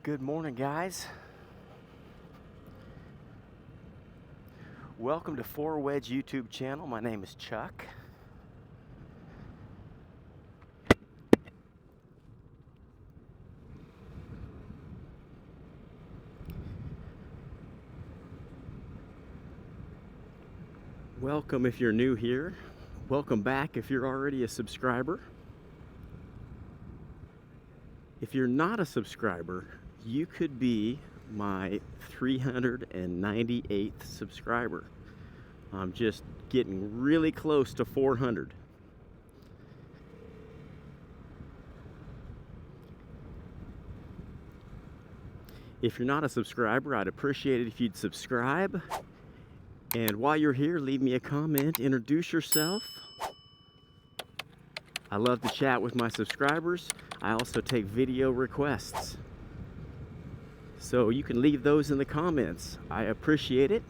Good morning, guys. Welcome to 4Wedge YouTube channel. My name is Chuck. Welcome if you're new here. Welcome back if you're already a subscriber. If you're not a subscriber, you could be my 398th subscriber. I'm just getting really close to 400. If you're not a subscriber, I'd appreciate it if you'd subscribe. And while you're here, leave me a comment, introduce yourself. I love to chat with my subscribers. I also take video requests. So you can leave those in the comments. I appreciate it.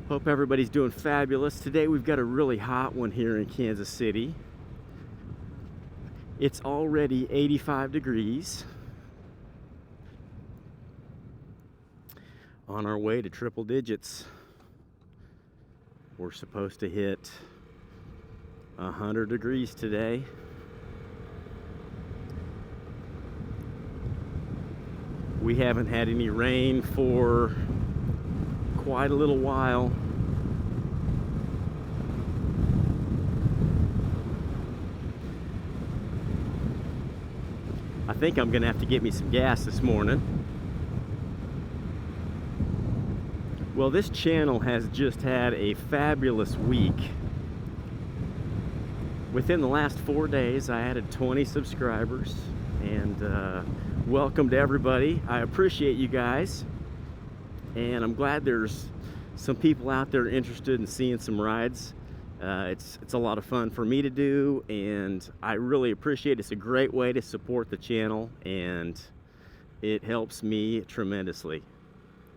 Hope everybody's doing fabulous. Today we've got a really hot one here in Kansas City. It's already 85 degrees. On our way to triple digits. We're supposed to hit 100 degrees today. We haven't had any rain for quite a little while. I think I'm gonna have to get me some gas this morning. Well, this channel has just had a fabulous week. Within the last 4 days, I added 20 subscribers, and welcome to everybody. I appreciate you guys, and I'm glad there's some people out there interested in seeing some rides. It's a lot of fun for me to do, and I really appreciate it. It's a great way to support the channel, and it helps me tremendously.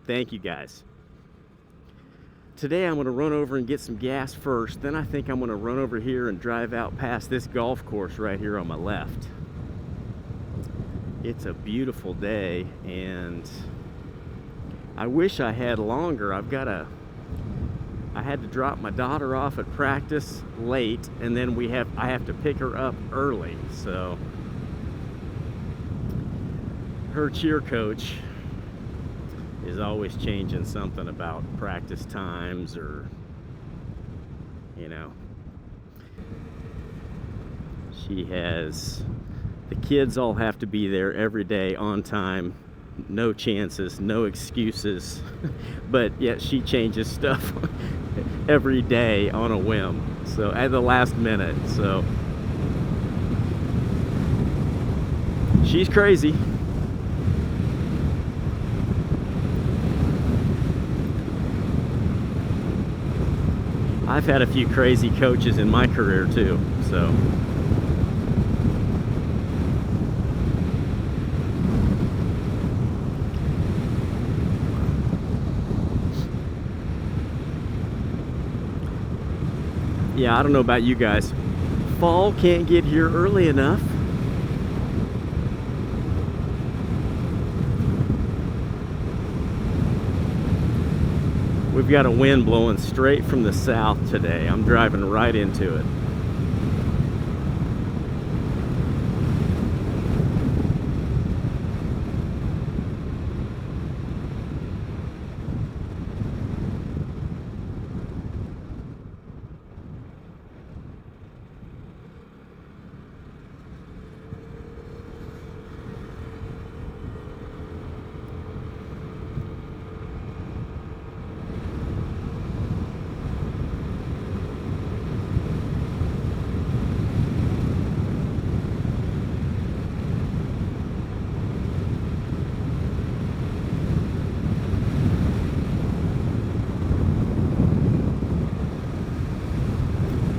Thank you guys. Today I'm going to run over and get some gas first, then I think I'm going to run over here and drive out past this golf course right here on my left. It's a beautiful day, and I wish I had longer. I had to drop my daughter off at practice late, and then I have to pick her up early. So her cheer coach is always changing something about practice times, or the kids all have to be there every day on time, no chances, no excuses. But yet she changes stuff every day on a whim, so at the last minute. So she's crazy. I've had a few crazy coaches in my career too, so. Yeah, I don't know about you guys. Fall can't get here early enough. We've got a wind blowing straight from the south today. I'm driving right into it.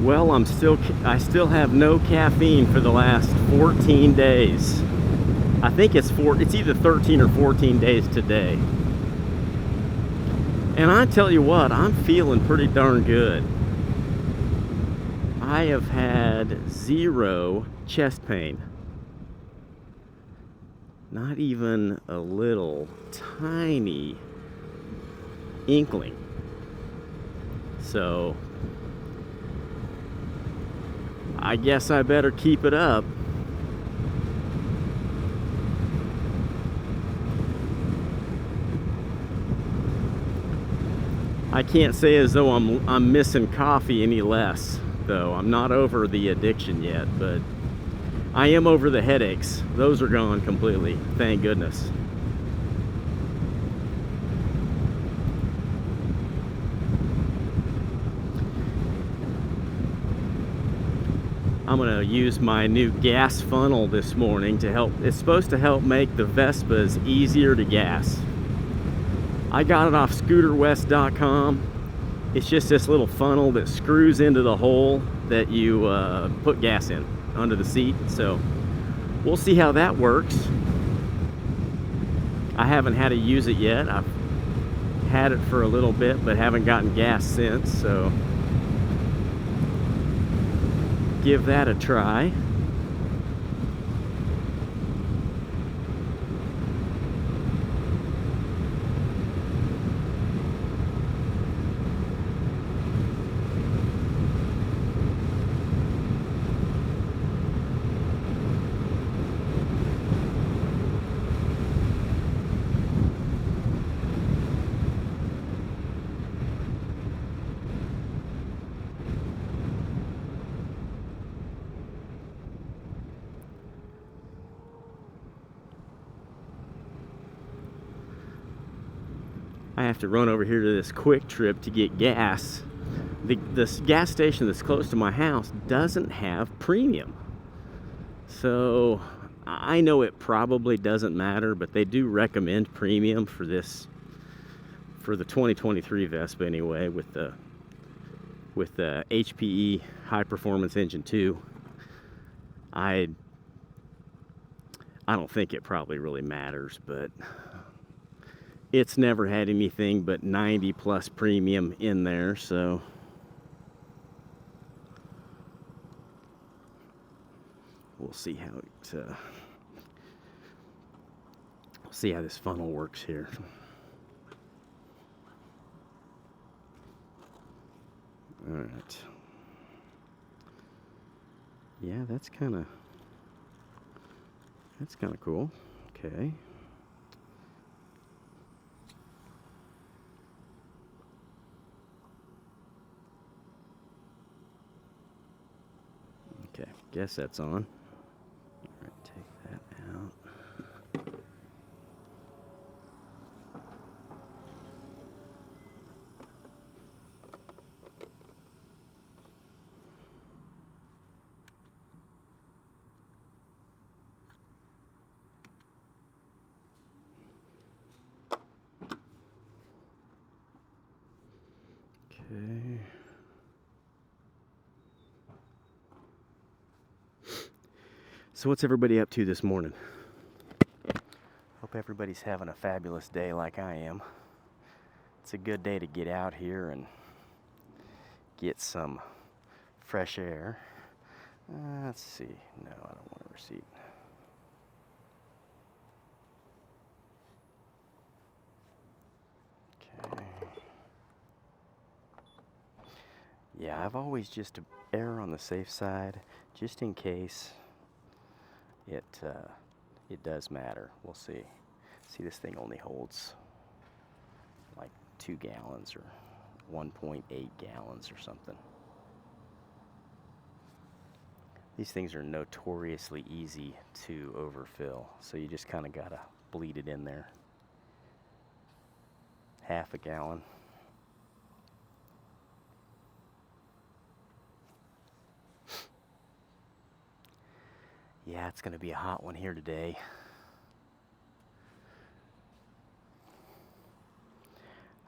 Well, I still have no caffeine for the last 14 days. I think it's either 13 or 14 days today. And I tell you what, I'm feeling pretty darn good. I have had zero chest pain. Not even a little tiny inkling. So I guess I better keep it up. I can't say as though I'm missing coffee any less, though. I'm not over the addiction yet, but I am over the headaches. Those are gone completely, thank goodness. I'm gonna use my new gas funnel this morning to help. It's supposed to help make the Vespas easier to gas. I got it off scooterwest.com. It's just this little funnel that screws into the hole that you put gas in under the seat. So we'll see how that works. I haven't had to use it yet. I've had it for a little bit, but haven't gotten gas since. So give that a try. I have to run over here to this Quick Trip to get gas. This gas station that's close to my house doesn't have premium. So I know it probably doesn't matter, but they do recommend premium for this, for the 2023 Vespa anyway, with the HPE high performance engine 2. I don't think it probably really matters, but it's never had anything but 90 plus premium in there, so we'll see how this funnel works here. All right. Yeah, that's kind of cool. Okay. Okay, guess that's on. All right, take that out. Okay. So what's everybody up to this morning? Hope everybody's having a fabulous day like I am. It's a good day to get out here and get some fresh air. Let's see. No, I don't want a receipt. Okay. Yeah, I've always just err on the safe side, just in case it does matter. We'll see. See, this thing only holds like 2 gallons or 1.8 gallons or something. These things are notoriously easy to overfill, so you just kind of gotta bleed it in there. Half a gallon. Yeah, it's gonna be a hot one here today.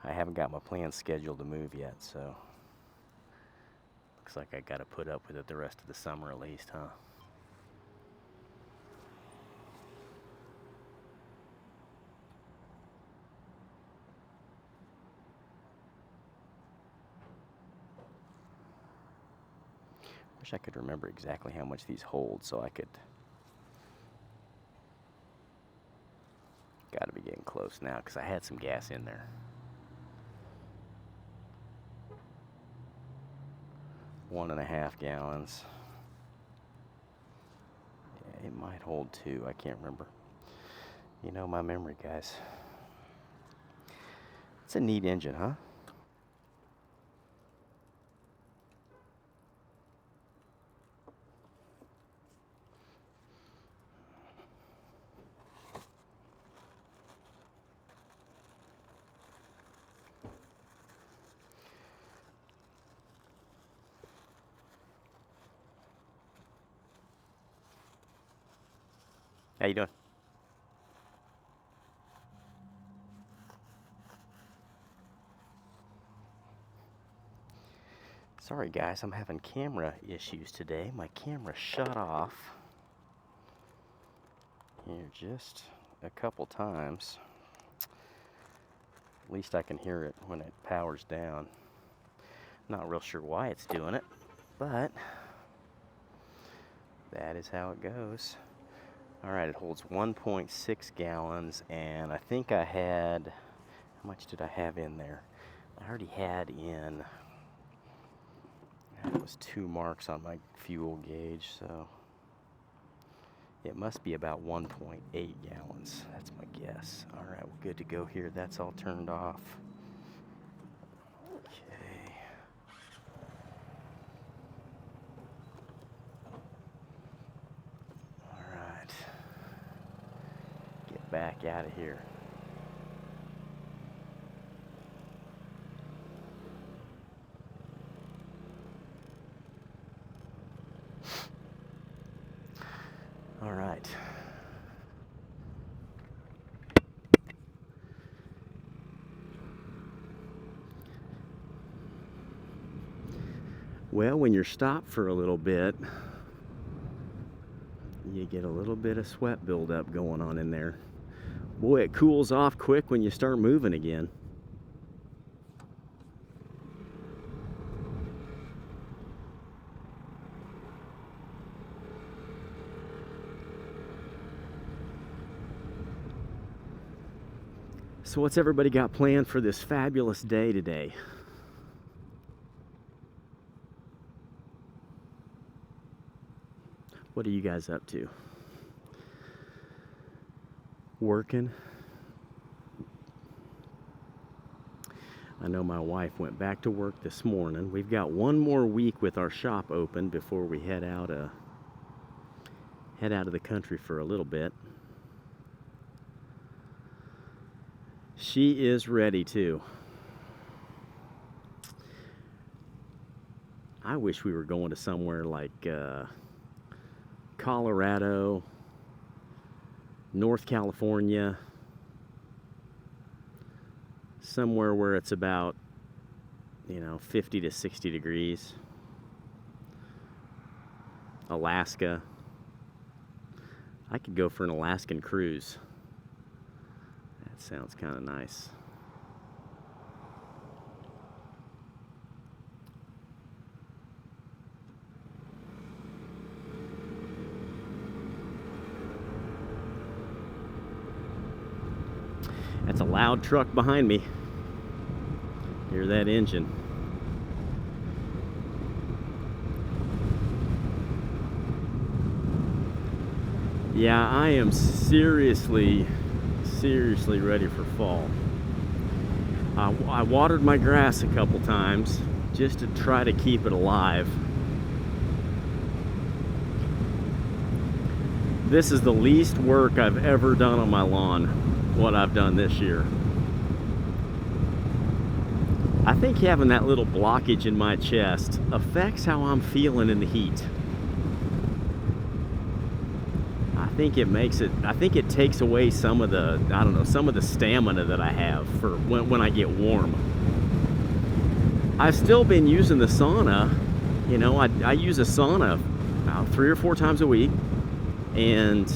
I haven't got my plans scheduled to move yet, so looks like I gotta put up with it the rest of the summer at least, huh? Wish I could remember exactly how much these hold so I could close now because I had some gas in there. One and a half gallons. Yeah, it might hold 2. I can't remember. You know my memory, guys. It's a neat engine, huh? How you doing? Sorry guys, I'm having camera issues today. My camera shut off here just a couple times. At least I can hear it when it powers down. Not real sure why it's doing it, but that is how it goes. Alright, it holds 1.6 gallons, and I think I had, how much did I have in there? I already had in, it was 2 marks on my fuel gauge, so it must be about 1.8 gallons. That's my guess. Alright, we're good to go here. That's all turned off. Okay. Alright. Get back out of here. All right. Well, when you're stopped for a little bit, you get a little bit of sweat buildup going on in there. Boy, it cools off quick when you start moving again. So what's everybody got planned for this fabulous day today? What are you guys up to? Working? I know my wife went back to work this morning. We've got one more week with our shop open before we head out of the country for a little bit. She is ready too. I wish we were going to somewhere like Colorado, North California, somewhere where it's about, 50 to 60 degrees. Alaska. I could go for an Alaskan cruise. Sounds kind of nice. That's a loud truck behind me. Hear that engine. Yeah, I am seriously ready for fall. I watered my grass a couple times just to try to keep it alive. This is the least work I've ever done on my lawn, what I've done this year. I think having that little blockage in my chest affects how I'm feeling in the heat. I think it takes away some of the stamina that I have for when I get warm. I've still been using the sauna. I use a sauna about 3 or 4 times a week, and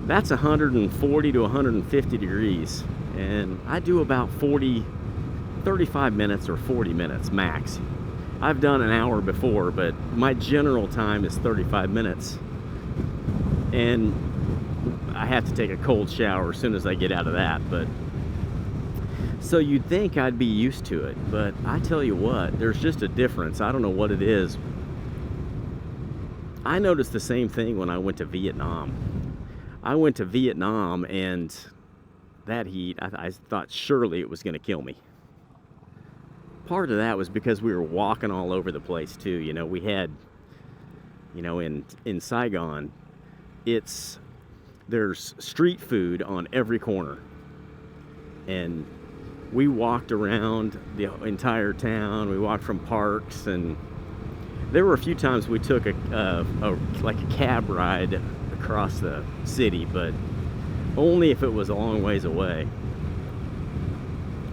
that's 140 to 150 degrees, and I do about 35 minutes or 40 minutes max. I've done an hour before, but my general time is 35 minutes. And I have to take a cold shower as soon as I get out of that. But so you'd think I'd be used to it, but I tell you what, there's just a difference. I don't know what it is. I noticed the same thing when I went to Vietnam. I went to Vietnam, and that heat, I thought surely it was going to kill me. Part of that was because we were walking all over the place too. You know, we had, you know, in Saigon, there's street food on every corner, and we walked around the entire town. We walked from parks, and there were a few times we took like a cab ride across the city, but only if it was a long ways away.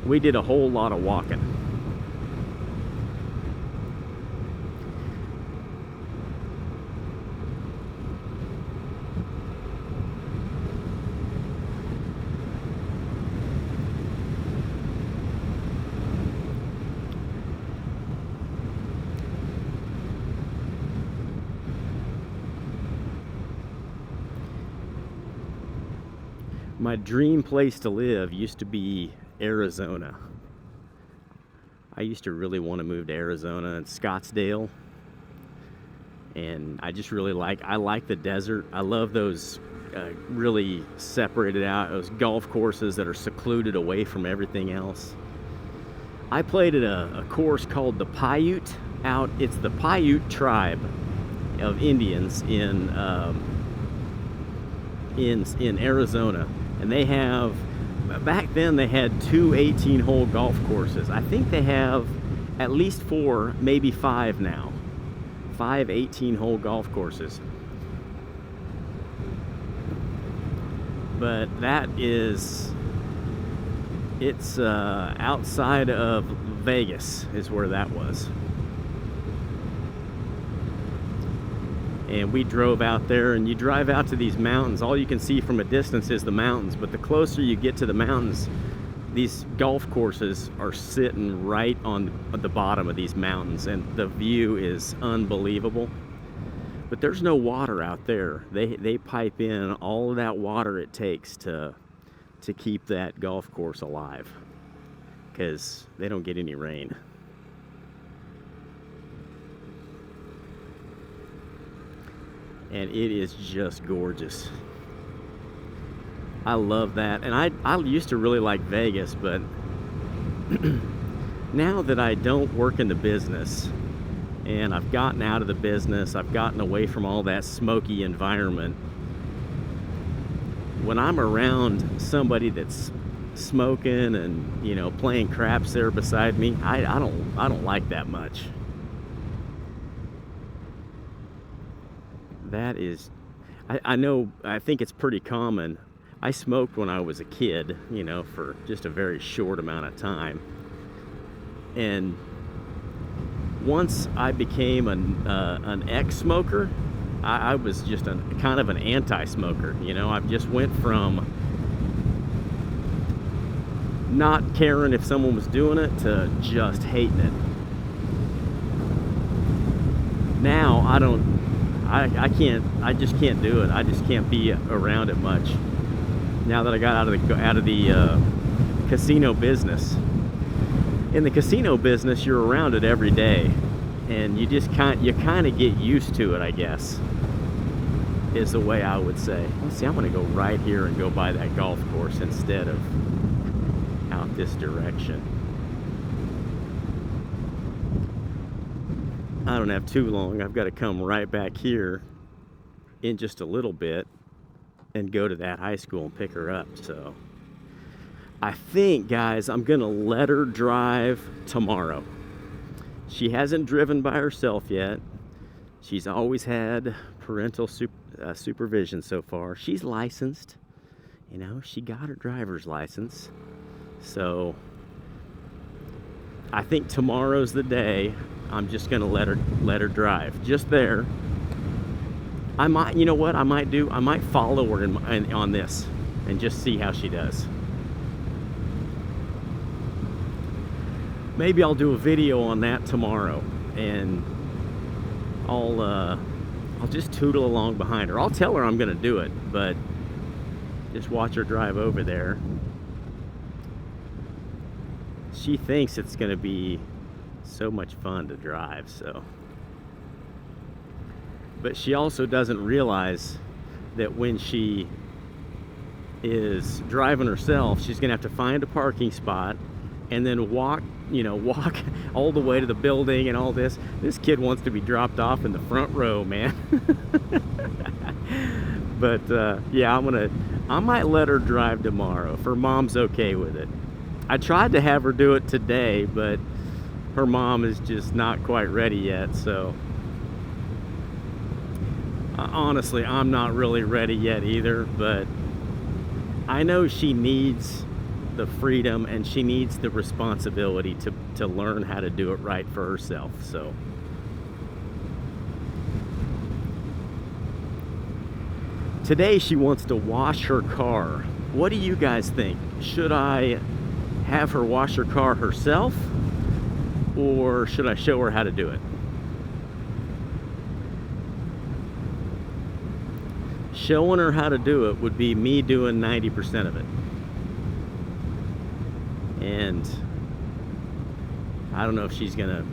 We did a whole lot of walking. My dream place to live used to be Arizona. I used to really want to move to Arizona and Scottsdale. And I just really I like the desert. I love those really separated out, those golf courses that are secluded away from everything else. I played at a course called the Paiute out. It's the Paiute tribe of Indians in Arizona. And they have, back then they had 2 18-hole golf courses. I think they have at least 4, maybe 5 now. 5 18-hole golf courses. But it's outside of Vegas is where that was. And we drove out there, and you drive out to these mountains. All you can see from a distance is the mountains, but the closer you get to the mountains, these golf courses are sitting right on the bottom of these mountains, and the view is unbelievable. But there's no water out there. They pipe in all of that water it takes to keep that golf course alive, because they don't get any rain. And it is just gorgeous. I love that. And I used to really like Vegas, but now that I don't work in the business, and I've gotten out of the business, I've gotten away from all that smoky environment, when I'm around somebody that's smoking and, you know, playing craps there beside me, I don't like that much. That is, I know, I think it's pretty common. I smoked when I was a kid, you know, for just a very short amount of time. And once I became an ex-smoker, I was just kind of an anti-smoker. You know, I just went from not caring if someone was doing it to just hating it. Now I just can't do it. I just can't be around it much. Now that I got out of the casino business. In the casino business, you're around it every day, and you kind of get used to it, I guess, is the way I would say. Let's see, I'm going to go right here and go by that golf course instead of out this direction. I don't have too long. I've got to come right back here in just a little bit and go to that high school and pick her up. So I think, guys, I'm gonna let her drive tomorrow. She hasn't driven by herself yet. She's always had parental supervision so far. She's licensed, you know, she got her driver's license. So I think tomorrow's the day. I'm just gonna let her drive. Just there. I might, you know what I might do? I might follow her on this and just see how she does. Maybe I'll do a video on that tomorrow, and I'll just tootle along behind her. I'll tell her I'm gonna do it, but Just watch her drive over there. She thinks it's going to be so much fun to drive, so. But she also doesn't realize that when she is driving herself, she's going to have to find a parking spot and then walk all the way to the building and all this. This kid wants to be dropped off in the front row, man. But yeah, I might let her drive tomorrow if her mom's okay with it. I tried to have her do it today, but her mom is just not quite ready yet, so honestly, I'm not really ready yet either, but I know she needs the freedom and she needs the responsibility to learn how to do it right for herself. So today she wants to wash her car. What do you guys think? Should I have her wash her car herself, or should I show her how to do it? Showing her how to do it would be me doing 90% of it. And I don't know if she's gonna,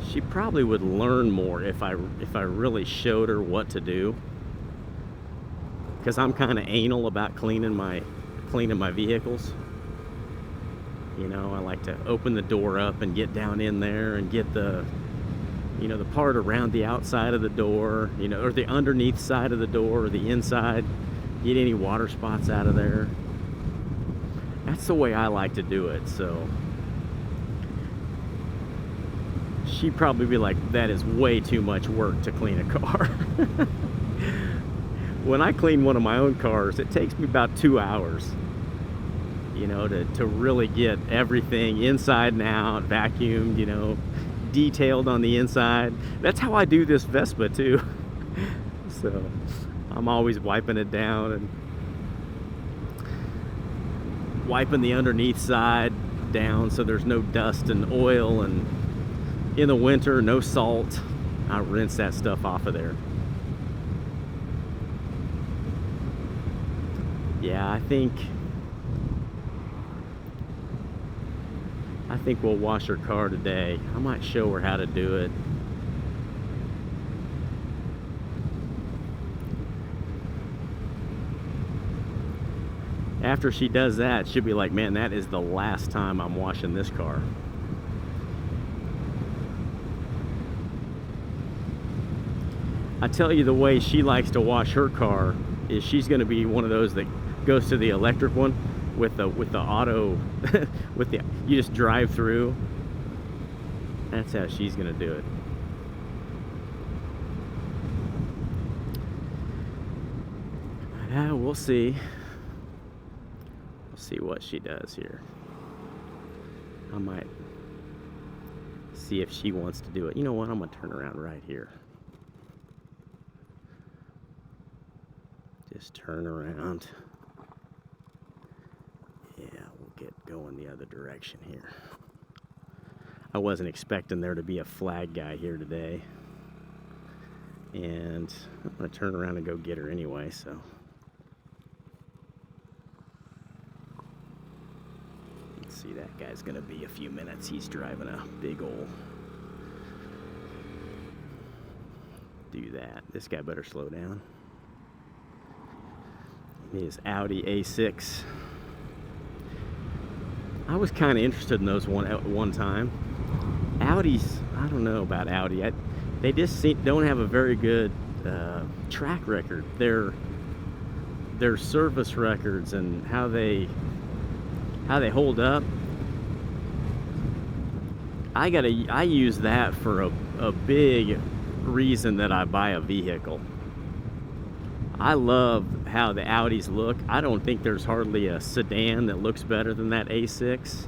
she probably would learn more if I really showed her what to do, because I'm kind of anal about cleaning my vehicles. You know, I like to open the door up and get down in there and get the, you know, the part around the outside of the door, you know, or the underneath side of the door, or the inside, get any water spots out of there. That's the way I like to do it. So she'd probably be like, that is way too much work to clean a car. When I clean one of my own cars, it takes me about 2 hours, you know, to really get everything inside and out, vacuumed, you know, detailed on the inside. That's how I do this Vespa too. So I'm always wiping it down and wiping the underneath side down so there's no dust and oil, and in the winter, no salt. I rinse that stuff off of there. Yeah, I think we'll wash her car today. I might show her how to do it. After she does that, she'll be like, man, that is the last time I'm washing this car. I tell you, the way she likes to wash her car is she's going to be one of those that goes to the electric one with the auto with the, you just drive through. That's how she's going to do it. We'll see. We'll see what she does here. I might see if she wants to do it. You know what? I'm going to turn around right here. Just turn around. Yeah, we'll get going the other direction here. I wasn't expecting there to be a flag guy here today. And I'm going to turn around and go get her anyway, so. Let's see, that guy's going to be a few minutes. He's driving a big old. Do that. This guy better slow down. His Audi A6. I was kind of interested in those at one time. Audis, I don't know about Audi. They just don't have a very good track record. Their service records and how they hold up. I use that for a big reason that I buy a vehicle. I love how the Audis look. I don't think there's hardly a sedan that looks better than that A6.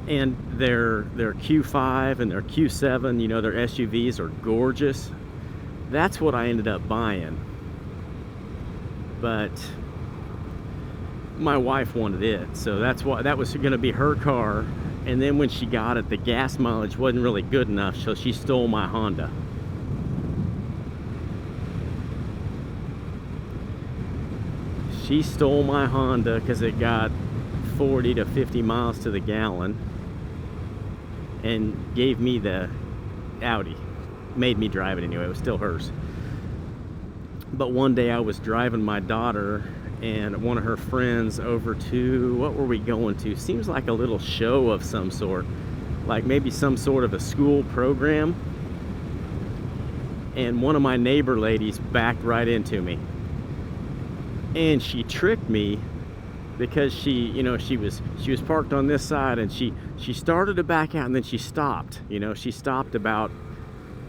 And their Q5 and their Q7, you know, their SUVs are gorgeous. That's what I ended up buying. But my wife wanted it, so that was going to be her car. And then when she got it, the gas mileage wasn't really good enough, so she stole my Honda. She stole my Honda because it got 40 to 50 miles to the gallon and gave me the Audi. Made me drive it anyway. It was still hers. But one day I was driving my daughter and one of her friends over to, what were we going to? Seems like a little show of some sort, like maybe some sort of a school program. And one of my neighbor ladies backed right into me, and she tricked me because she, you know, she was parked on this side, and she started to back out, and then she stopped. You know, she stopped about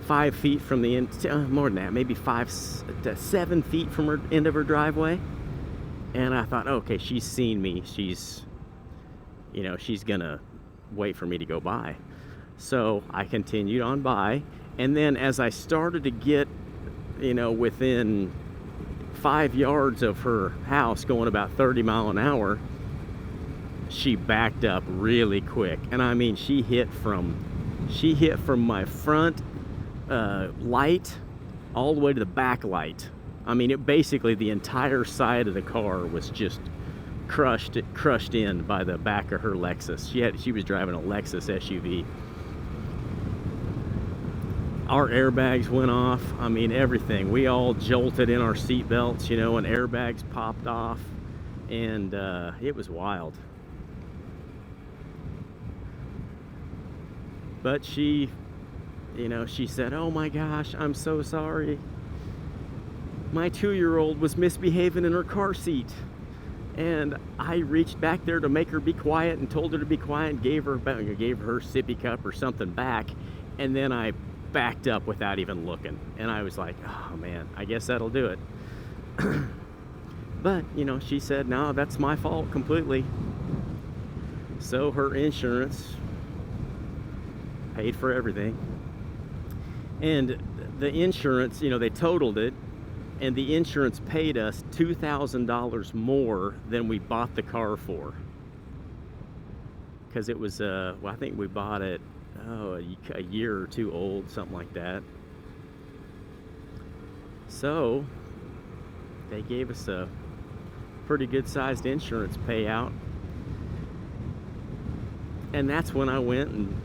5 feet from the end, more than that, maybe 5 to 7 feet from her end of her driveway. And I thought, okay, she's seen me. She's, you know, she's gonna wait for me to go by. So I continued on by, and then as I started to get, you know, within 5 yards of her house, going about 30 miles an hour, she backed up really quick. And I mean, she hit from my front light all the way to the back light. I mean, it basically, the entire side of the car was just crushed in by the back of her Lexus. She was driving a Lexus SUV. Our airbags went off. I mean, everything. We all jolted in our seat belts, you know, and airbags popped off, and it was wild. But she, you know, she said, "Oh my gosh, I'm so sorry. My 2-year-old was misbehaving in her car seat." And I reached back there to make her be quiet and told her to be quiet and gave her her sippy cup or something back. And then I backed up without even looking. And I was like, oh man, I guess that'll do it. But, you know, she said, no, that's my fault completely. So her insurance paid for everything. And the insurance, you know, they totaled it, and the insurance paid us $2,000 more than we bought the car for. Because it was, well, I think we bought it, a year or two old, something like that. So they gave us a pretty good sized insurance payout. And that's when I went and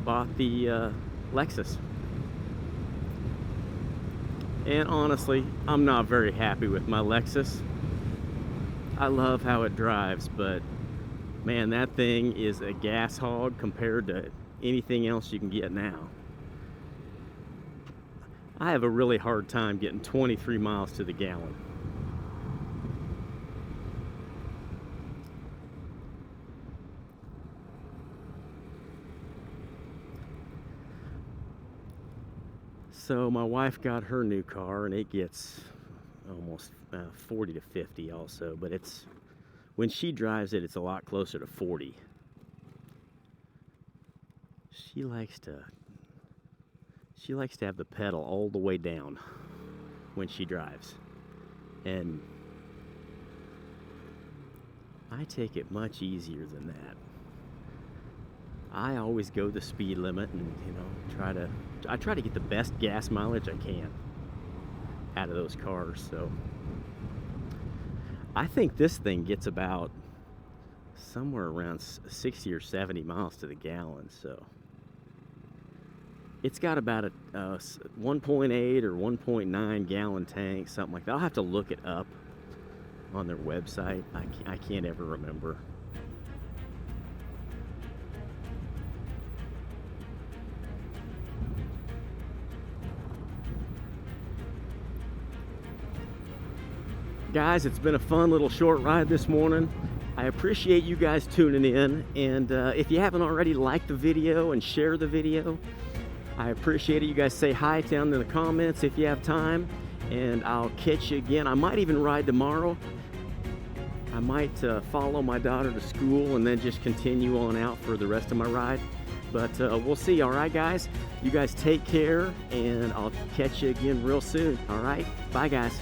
bought the Lexus. And honestly, I'm not very happy with my Lexus. I love how it drives, but man, that thing is a gas hog compared to anything else you can get now. I have a really hard time getting 23 miles to the gallon. So my wife got her new car, and it gets almost 40 to 50 also, but it's, when she drives it, it's a lot closer to 40. She likes to have the pedal all the way down when she drives. And I take it much easier than that. I always go the speed limit, and you know, I try to get the best gas mileage I can out of those cars. So I think this thing gets about somewhere around 60 or 70 miles to the gallon. So it's got about a 1.8 or 1.9 gallon tank, something like that. I'll have to look it up on their website. I can't ever remember. Guys, it's been a fun little short ride this morning. I appreciate you guys tuning in, and if you haven't already, like the video and share the video. I appreciate it. You guys say hi down in the comments if you have time, and I'll catch you again. I might even ride tomorrow. I might follow my daughter to school and then just continue on out for the rest of my ride. But we'll see. All right, guys? You guys take care, and I'll catch you again real soon. All right? Bye, guys.